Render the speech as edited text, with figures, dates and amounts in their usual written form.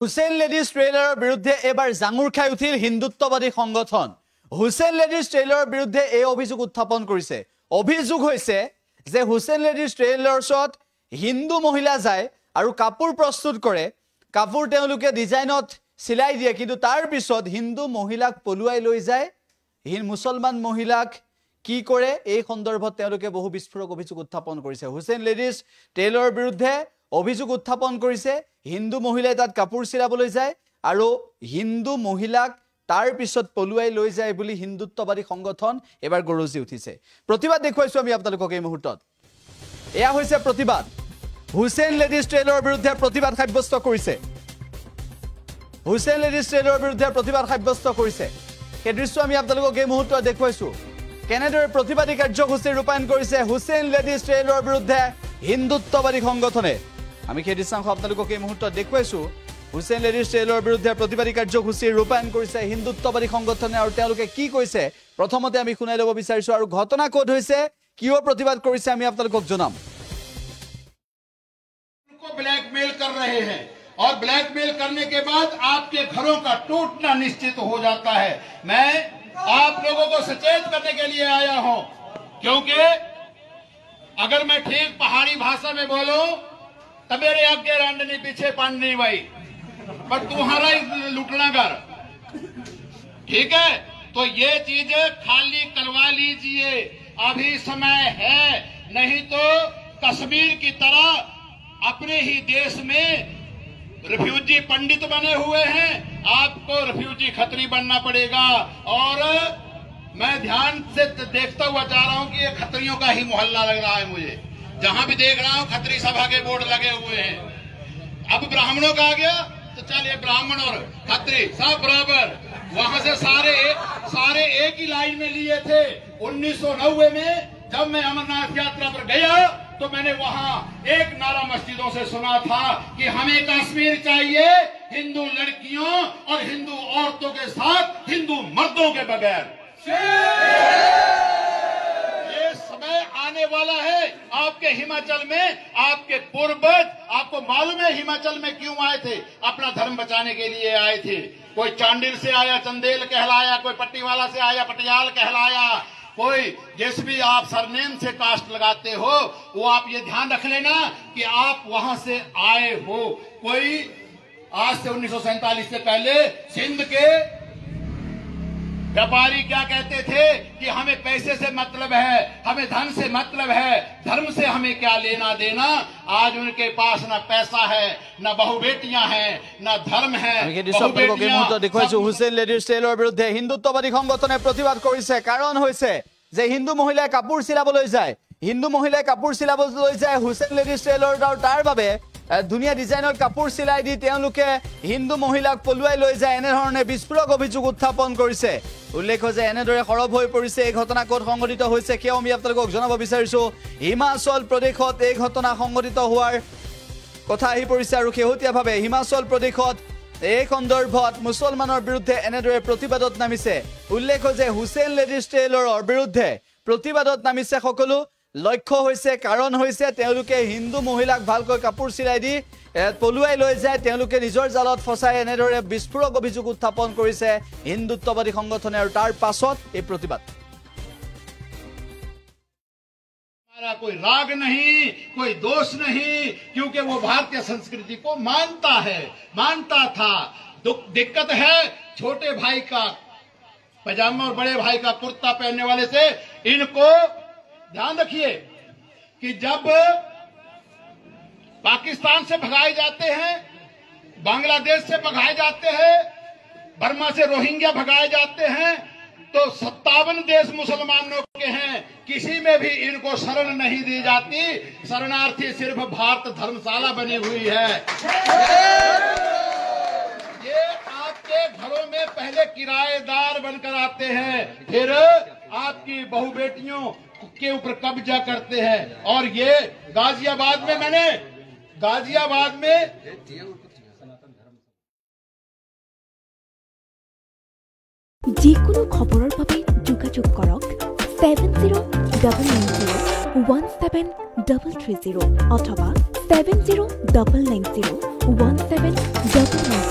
Hussain ladies ট্ৰেইলাৰৰ বিৰুদ্ধে এবাৰ জাঙুৰ খাই উঠিল হিন্দুত্ববাদী সংগঠন হুসেইন লেডিজ ট্ৰেইলাৰৰ বিৰুদ্ধে এই অভিযোগ উত্থাপন কৰিছে অভিযোগ হৈছে যে হুসেইন লেডিজ ট্ৰেইলাৰ্ছত হিন্দু মহিলা যায় আৰু কাপোৰ প্ৰস্তুত কৰে কাপোৰ তেওঁলোকে ডিজাইনত সিলাই দিয়ে কিন্তু তাৰ পিছত হিন্দু মহিলাক পলুৱাই লৈ যায় মুছলমান মহিলাক কি কৰে এই সন্দৰ্ভত তেওঁলোকে বহু বিস্ফোৰক অভিযোগ উত্থাপন কৰিছে হুসেইন লেডিজ ট্ৰেইলাৰৰ বিৰুদ্ধে অভিযোগ উত্থাপন কৰিছে হিন্দু মহিলাই তাত কাপোৰ চিলাবলৈ যায় আৰু হিন্দু মহিলাক তাৰ পিছত পলুৱাই লৈ যায় বুলি হিন্দুত্ববাদী সংগঠন এবাৰ গৰজি উঠিছে প্ৰতিবাদ দেখুৱাইছো আমি আপোনালোকক এই মুহূৰ্তত এয়া হৈছে প্ৰতিবাদ হুসেইন লেডিজ ট্ৰেইলাৰৰ বিৰুদ্ধে প্ৰতিবাদ সাব্যস্ত কৰিছে হুসেইন লেডিজ ট্ৰেইলাৰৰ বিৰুদ্ধে প্ৰতিবাদ সাব্যস্ত কৰিছে এই দৃশ্য আমি আপোনালোকক এই মুহূৰ্তত দেখুৱাইছো কেনেদৰে প্ৰতিবাদী কাৰ্যসূচী ৰূপায়ণ কৰিছে হুসেইন লেডিজ ট্ৰেইলাৰৰ বিৰুদ্ধে হিন্দুত্ববাদী সংগঠনে আমি সেই দৃশ্যাংশ আপোনালোকক এই মুহূৰ্তত দেখুৱাইছো হুসেইন লেডিজ ট্ৰেইলাৰৰ বিৰুদ্ধে প্ৰতিবাদী কাৰ্যসূচী ৰূপায়ণ কৰিছে হিন্দুত্ববাদী সংগঠনে আৰু তেওঁলোকে কি কৈছে প্ৰথমতে আমি শুনাই ল'ব বিচাৰিছো আৰু ঘটনা ক'ত হৈছে কিয় প্ৰতিবাদ কৰিছে আমি আপোনালোকক জনাম ब्लैकमेल कर रहे हैं और ब्लैकमेल करने के बाद आपके घरों का टूटना निश्चित हो जाता है मैं आप लोगों को सचेत करने के लिए आया हूं क्योंकि अगर मैं ठीक पहाड़ी भाषा में बोलूं तो मेरे आगे रांडनी पीछे पांडनी भाई पर तुम्हारा ही लुटना घर ठीक है तो ये चीजें खाली करवा लीजिए अभी समय है नहीं तो कश्मीर की तरह अपने ही देश में रिफ्यूजी पंडित बने हुए हैं आपको रिफ्यूजी खत्री बनना पड़ेगा और मैं ध्यान से देखता हुआ जा रहा हूं कि ये खत्रियों का ही मोहल्ला लग रहा है मुझे जहां भी देख रहा हूं खत्री सभा के बोर्ड लगे हुए हैं अब ब्राह्मणों का आ गया तो चलिए ब्राह्मण और खत्री सब बराबर वहां से सारे एक ही लाइन में लिए थे 1990 में जब मैं अमरनाथ यात्रा पर गया तो मैंने वहां एक नारा मस्जिदों से सुना था कि हमें कश्मीर चाहिए हिंदू लड़कियों और हिंदू औरतों के साथ हिंदू मर्दों के बगैर ये समय आने वाला है आपके हिमाचल में आपके पूर्वज आपको मालूम है हिमाचल में क्यों आए थे अपना धर्म बचाने के लिए आए थे कोई चांडिल से आया चंदेल कहलाया कोई पट्टीवाला से आया पटियाल कहलाया कोई जिस भी आप सरनेम से कास्ट लगाते हो वो आप ये ध्यान रख लेना कि आप वहां से आए हो कोई आज से 1947 से पहले सिंध के व्यापारी क्या कहते थे कि हमें पैसे से मतलब है हमें धन से मतलब है धर्म से हमें क्या लेना देना आज उनके पास ना पैसा है ना बहु बेटियां हैं ना धर्म है হুসেইন লেডিজ ট্ৰেইলাৰৰ বিৰুদ্ধে হিন্দুত্ববাদী সংগঠনে প্ৰতিবাদ কৰিছে কাৰণ হৈছে যে হিন্দু মহিলাই কাপোৰ চিলাবলৈ যায় হিন্দু মহিলাই কাপোৰ চিলাবলৈ যায় হুসেইন লেডিজ ট্ৰেইলাৰ তাৰ বাবে দুনিয়া ডিজাইনৰ কাপোৰ চিলাই দি তেওঁলোকে হিন্দু মহিলাক পলুৱাই লৈ যায় এনেধৰণে বিস্ফোৰক অভিযোগ উত্থাপন কৰিছে উল্লেখ যে এনেদৰে খৰব হৈ পৰিছে এই ঘটনা ক'ত সংঘটিত হৈছে কিয় আমি আপোনালোকক জনাব বিচাৰিছো হিমাচল প্ৰদেশত এই ঘটনা সংঘটিত হোৱাৰ কথা আহি পৰিছে আৰু শেহতীয়াভাৱে হিমাচল প্ৰদেশত এই সন্দৰ্ভত মুছলমানৰ বিৰুদ্ধে এনেদৰে প্ৰতিবাদত নামিছে উল্লেখ যে হুসেইন লেডিজ ট্ৰেইলাৰৰ বিৰুদ্ধে প্ৰতিবাদত নামিছে সকলো লক্ষ্য হৈছে কাৰণ হৈছে তেওঁলোকে হিন্দু মহিলাক ভালকৈ কাপোৰ চিলাই দি পলুৱাই লৈ যায় তেওঁলোকে নিজৰ জালত ফসাই এনেদৰে বিস্ফোৰক অভিযোগ উত্থাপন কৰিছে হিন্দুত্ববাদী সংগঠনে আৰু তাৰ পাছত এই প্ৰতিবাদ कोई राग नहीं कोई दोष नहीं क्योंकि वो भारतीय संस्कृति को मानता था दिक्कत है छोटे भाई का पजामा और बड़े भाई का कुर्ता पहनने वाले से इनको ध्यान रखिए कि जब पाकिस्तान से भगाए जाते हैं बांग्लादेश से भगाए जाते हैं बर्मा से रोहिंग्या भगाए जाते हैं तो 57 देश मुसलमानों के हैं किसी में भी इनको शरण नहीं दी जाती शरणार्थी सिर्फ भारत धर्मशाला बनी हुई है ये आपके घरों में पहले किराएदार बनकर आते हैं फिर आपकी बहु बेटियों के ऊपर कब्जा करते हैं और ये गाजियाबाद में যিকোনো খবৰৰ বাবে যোগাযোগ কৰক 7099017330 অথবা 7099017900